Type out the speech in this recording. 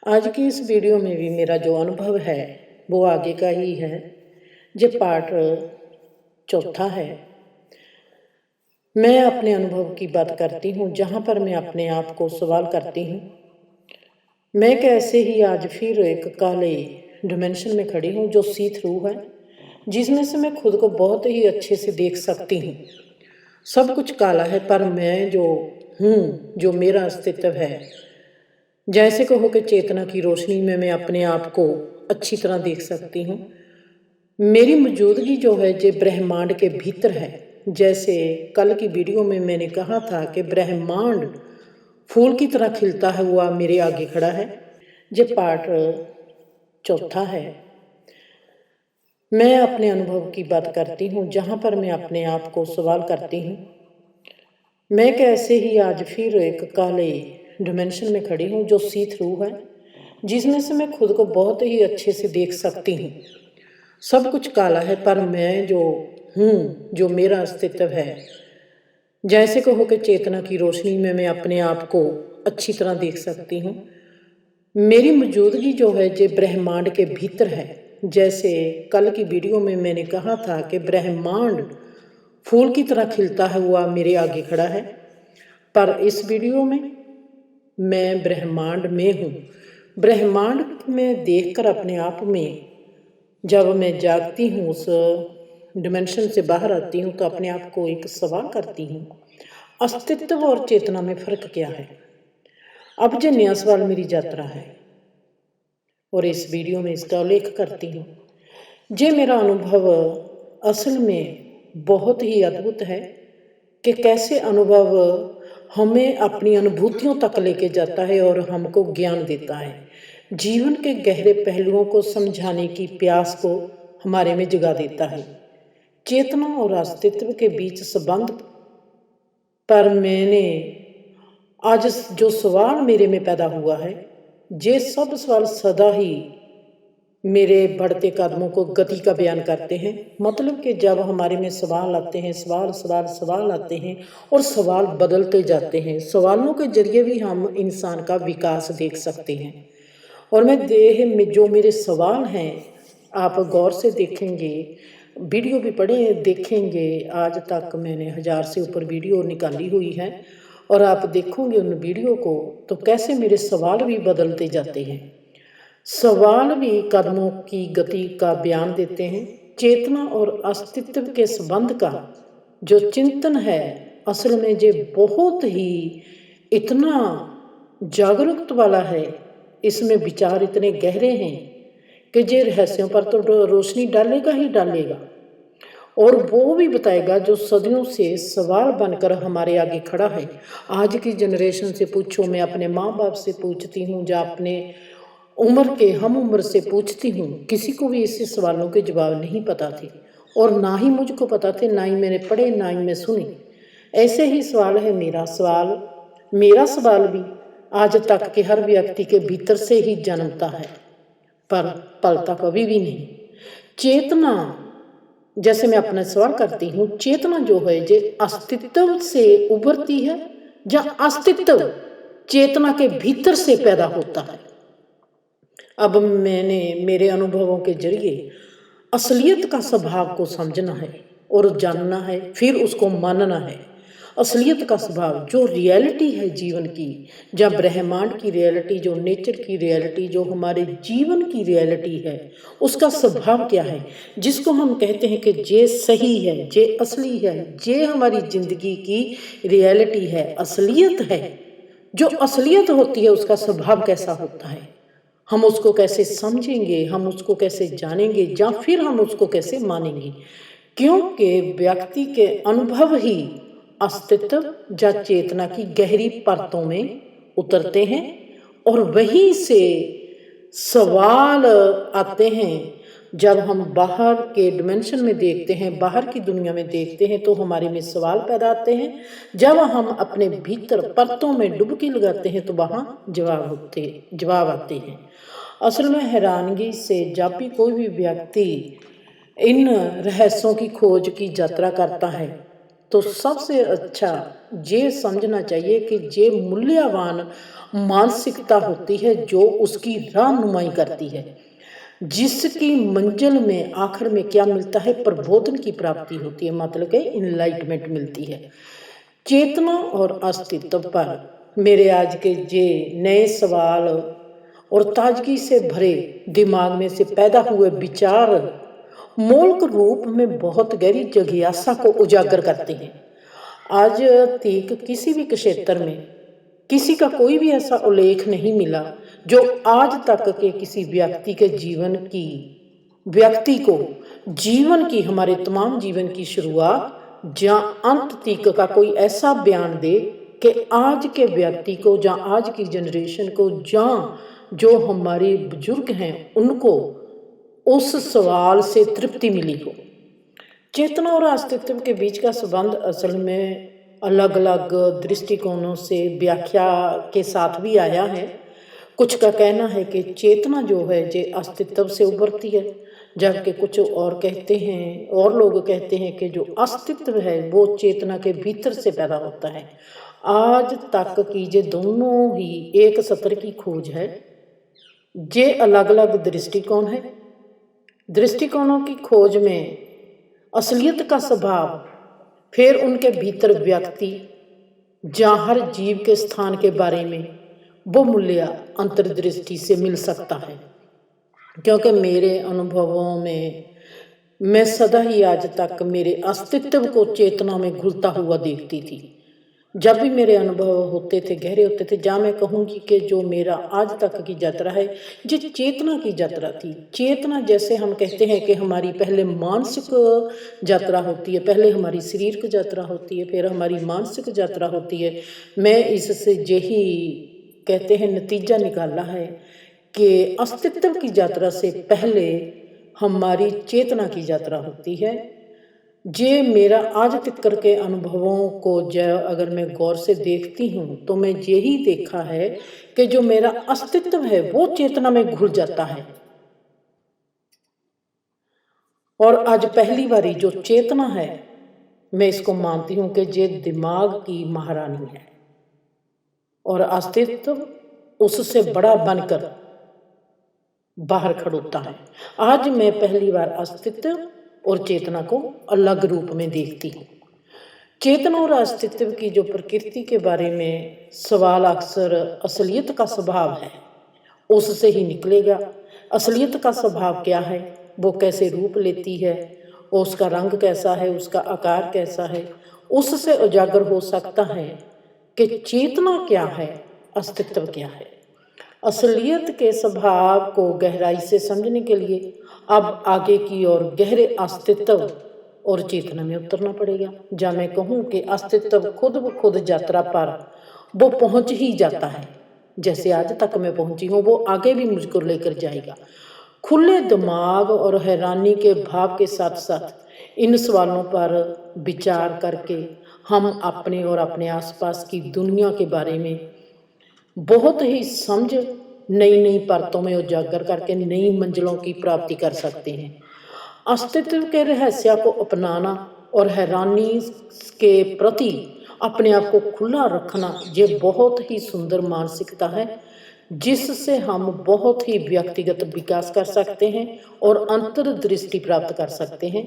आज की इस वीडियो में भी मेरा जो अनुभव है वो आगे का ही है। ये पार्ट चौथा है। मैं अपने अनुभव की बात करती हूँ जहाँ पर मैं अपने आप को सवाल करती हूँ, मैं कैसे ही आज फिर एक काले डिमेंशन में खड़ी हूँ जो सी थ्रू है, जिसमें से मैं खुद को बहुत ही अच्छे से देख सकती हूँ। सब कुछ काला है पर मैं जो हूँ, जो मेरा अस्तित्व है, जैसे कहो कि चेतना की रोशनी में मैं अपने आप को अच्छी तरह देख सकती हूँ। मेरी मौजूदगी जो है जो ब्रह्मांड के भीतर है। जैसे कल की वीडियो में मैंने कहा था कि ब्रह्मांड फूल की तरह खिलता है, हुआ मेरे आगे खड़ा है। ये पार्ट चौथा है। मैं अपने अनुभव की बात करती हूँ जहाँ पर मैं अपने आप को सवाल करती हूँ, मैं कैसे ही आज फिर एक काले डिमेंशन में खड़ी हूँ जो सी थ्रू है, जिसमें से मैं खुद को बहुत ही अच्छे से देख सकती हूँ। सब कुछ काला है पर मैं जो हूँ, जो मेरा अस्तित्व है, जैसे कहो कि चेतना की रोशनी में मैं अपने आप को अच्छी तरह देख सकती हूँ। मेरी मौजूदगी जो है जो ब्रह्मांड के भीतर है। जैसे कल की वीडियो में मैंने कहा था कि ब्रह्मांड फूल की तरह खिलता है, हुआ मेरे आगे खड़ा है। पर इस वीडियो में मैं ब्रह्मांड में हूँ। ब्रह्मांड में देखकर अपने आप में जब मैं जागती हूँ, उस डिमेंशन से बाहर आती हूँ, तो अपने आप को एक सवाल करती हूँ, अस्तित्व और चेतना में फर्क क्या है। अब जो नया सवाल मेरी यात्रा है और इस वीडियो में इसका उल्लेख करती हूँ। ये मेरा अनुभव असल में बहुत ही अद्भुत है कि कैसे अनुभव हमें अपनी अनुभूतियों तक लेके जाता है और हमको ज्ञान देता है। जीवन के गहरे पहलुओं को समझाने की प्यास को हमारे में जगा देता है। चेतना और अस्तित्व के बीच संबंध पर मैंने आज जो सवाल मेरे में पैदा हुआ है, ये सब सवाल सदा ही मेरे बढ़ते कदमों को गति का बयान करते हैं। मतलब कि जब हमारे में सवाल आते हैं, सवाल आते हैं और सवाल बदलते जाते हैं। सवालों के जरिए भी हम इंसान का विकास देख सकते हैं। और मैं देह में जो मेरे सवाल हैं, आप गौर से देखेंगे, वीडियो भी पढ़े देखेंगे, आज तक मैंने 1000 से ऊपर वीडियो निकाली हुई है, और आप देखोगे उन वीडियो को तो कैसे मेरे सवाल भी बदलते जाते हैं। सवाल भी कदमों की गति का बयान देते हैं। चेतना और अस्तित्व के संबंध का जो चिंतन है, असल में ये बहुत ही इतना जागरूकता वाला है। इसमें विचार इतने गहरे हैं कि ये रहस्यों पर तो रोशनी डालेगा ही डालेगा, और वो भी बताएगा जो सदियों से सवाल बनकर हमारे आगे खड़ा है। आज की जनरेशन से पूछो, मैं अपने माँ बाप से पूछती हूँ, या अपने उम्र के हम उम्र से पूछती हूँ, किसी को भी ऐसे सवालों के जवाब नहीं पता थे, और ना ही मुझको पता थे, ना ही मैंने पढ़े, ना ही मैं सुनी। ऐसे ही सवाल है मेरा सवाल भी आज तक के हर व्यक्ति के भीतर से ही जन्मता है, पर पलता कभी भी नहीं। चेतना, जैसे मैं अपना सवाल करती हूँ, चेतना जो है जो अस्तित्व से उभरती है, या अस्तित्व चेतना के भीतर से पैदा होता है। अब मैंने मेरे अनुभवों के जरिए असलियत का स्वभाव को समझना है और जानना है, फिर उसको मानना है। असलियत का स्वभाव जो रियलिटी है जीवन की, जब ब्रह्मांड की रियलिटी, जो नेचर की रियलिटी, जो हमारे जीवन की रियलिटी है, उसका स्वभाव क्या है, जिसको हम कहते हैं कि ये सही है, ये असली है, ये हमारी जिंदगी की रियलिटी है, असलियत है। जो असलियत होती है उसका स्वभाव कैसा होता है, हम उसको कैसे समझेंगे, हम उसको कैसे जानेंगे, या फिर हम उसको कैसे मानेंगे। क्योंकि व्यक्ति के अनुभव ही अस्तित्व या चेतना की गहरी परतों में उतरते हैं, और वहीं से सवाल आते हैं। जब हम बाहर के डिमेंशन में देखते हैं, बाहर की दुनिया में देखते हैं, तो हमारे में सवाल पैदा आते हैं। जब हम अपने भीतर परतों में डुबकी लगाते हैं तो वहाँ जवाब आते हैं। असल में हैरानगी से जब भी कोई भी व्यक्ति इन रहस्यों की खोज की यात्रा करता है, तो सबसे अच्छा ये समझना चाहिए कि ये मूल्यवान मानसिकता होती है जो उसकी रहनुमाई करती है, जिसकी मंजिल में आखिर में क्या मिलता है, प्रबोधन की प्राप्ति होती है, मतलब कि इनलाइटमेंट मिलती है। चेतना और अस्तित्व पर मेरे आज के ये नए सवाल और ताजगी से भरे दिमाग में से पैदा हुए विचार मौलिक रूप में बहुत गहरी जिज्ञासा को उजागर करते हैं। आज तक किसी भी क्षेत्र में किसी का कोई भी ऐसा उल्लेख नहीं मिला जो आज तक के किसी व्यक्ति को जीवन की, हमारे तमाम जीवन की शुरुआत या अंत तक का कोई ऐसा बयान दे कि आज के व्यक्ति को या आज की जनरेशन को या जो हमारे बुजुर्ग हैं उनको उस सवाल से तृप्ति मिली हो। चेतना और अस्तित्व के बीच का संबंध असल में अलग अलग दृष्टिकोणों से व्याख्या के साथ भी आया है। कुछ का कहना है कि चेतना जो है ये अस्तित्व से उभरती है, जबकि कुछ और कहते हैं, और लोग कहते हैं कि जो अस्तित्व है वो चेतना के भीतर से पैदा होता है। आज तक की ये दोनों ही एक सत्र की खोज है। ये अलग अलग दृष्टिकोण है। दृष्टिकोणों की खोज में असलियत का स्वभाव, फिर उनके भीतर व्यक्ति या हर जीव के स्थान के बारे में वो मूल्य अंतर्दृष्टि से मिल सकता है। क्योंकि मेरे अनुभवों में मैं सदा ही आज तक मेरे अस्तित्व को चेतना में घुलता हुआ देखती थी। जब भी मेरे अनुभव होते थे, गहरे होते थे, जहाँ मैं कहूँगी कि जो मेरा आज तक की यात्रा है ये चेतना की यात्रा थी। चेतना जैसे हम कहते हैं कि हमारी पहले मानसिक यात्रा होती है, पहले हमारी शरीर की यात्रा होती है, फिर हमारी मानसिक यात्रा होती है। मैं इससे यही कहते हैं नतीजा निकाला है कि अस्तित्व की यात्रा से पहले हमारी चेतना की यात्रा होती है। ये मेरा आज तक के अनुभवों को अगर मैं गौर से देखती हूँ तो मैं यही देखा है कि जो मेरा अस्तित्व है वो चेतना में घुल जाता है। और आज पहली बारी जो चेतना है मैं इसको मानती हूँ कि ये दिमाग की महारानी है और अस्तित्व उससे बड़ा बनकर बाहर खड़ोता है। आज मैं पहली बार अस्तित्व और चेतना को अलग रूप में देखती हूँ। चेतना और अस्तित्व की जो प्रकृति के बारे में सवाल अक्सर असलियत का स्वभाव है उससे ही निकलेगा। असलियत का स्वभाव क्या है, वो कैसे रूप लेती है, उसका रंग कैसा है, उसका आकार कैसा है, उससे उजागर हो सकता है कि चेतना क्या है, अस्तित्व क्या है। असलियत के स्वभाव को गहराई से समझने के लिए अब आगे की ओर गहरे अस्तित्व और चेतना में उतरना पड़ेगा। जहाँ मैं कहूँ कि अस्तित्व खुद ब खुद यात्रा पर वो पहुँच ही जाता है, जैसे आज तक मैं पहुँची हूँ वो आगे भी मुझको लेकर जाएगा। खुले दिमाग और हैरानी के भाव के साथ साथ इन सवालों पर विचार करके हम अपने और अपने आसपास की दुनिया के बारे में बहुत ही समझ नई नई परतों में उजागर करके नई मंजिलों की प्राप्ति कर सकते हैं। अस्तित्व के रहस्य को अपनाना और हैरानी के प्रति अपने आप को खुला रखना ये बहुत ही सुंदर मानसिकता है जिससे हम बहुत ही व्यक्तिगत विकास कर सकते हैं और अंतर्दृष्टि प्राप्त कर सकते हैं।